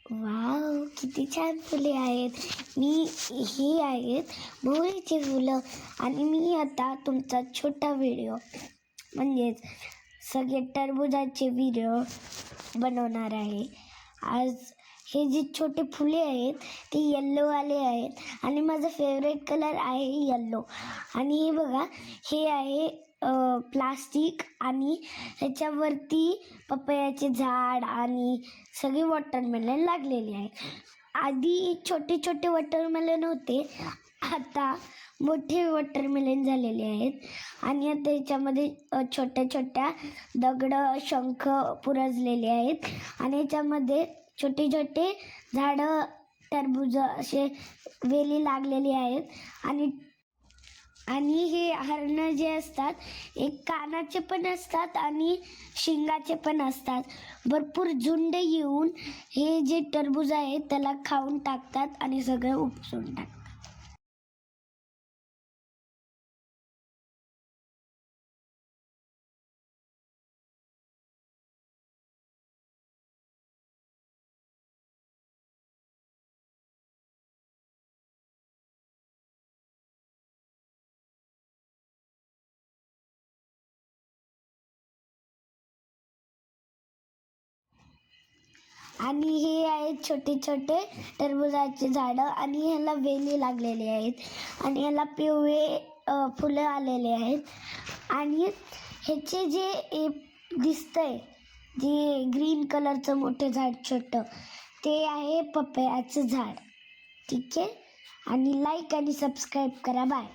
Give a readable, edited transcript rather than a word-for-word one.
Wow, किती छान फुले आहेत. ही आहेत मोहरीची फुलं. आणि मी आता तुमचा छोटा व्हिडिओ म्हणजेच सगळे टरबुजाचे व्हिडिओ बनवणार आहे. आज हे जे छोटे फुले आहेत ते येल्लोवाले आहेत आणि माझा फेवरेट कलर आहे येल्लो. आणि हे बघा, हे आहे प्लास्टिक आणि ह्याच्यावरती पपयाचे झाड आणि सगळे वॉटरमेलन लागलेले आहे. आधी छोटे छोटे वॉटरमेलन होते, आता मोठे वॉटरमेलन झालेले आहेत. आणि आता ह्याच्यामध्ये छोट्या छोट्या दगड शंख पुरजलेले आहेत आणि ह्याच्यामध्ये छोटे छोटे झाडं टरबूज असे वेली लागलेली आहेत. आणि हे हरणं जे असतात एक कानाचे पण असतात आणि शिंगाचे पण असतात. भरपूर झुंड येऊन हे जे टरबूज आहे त्याला खाऊन टाकतात आणि सगळं उपसून टाकतात. आणि हे आहेत छोटे छोटे टरबुजाचे झाडं आणि ह्याला वेली लागलेले आहेत आणि ह्याला पिवळे फुलं आलेले आहेत. आणि ह्याचे जे दिसतंय जे ग्रीन कलरचं मोठं झाड छोटं ते आहे पपयाचं झाड. ठीक आहे. आणि लाईक आणि सबस्क्राईब करा. बाय.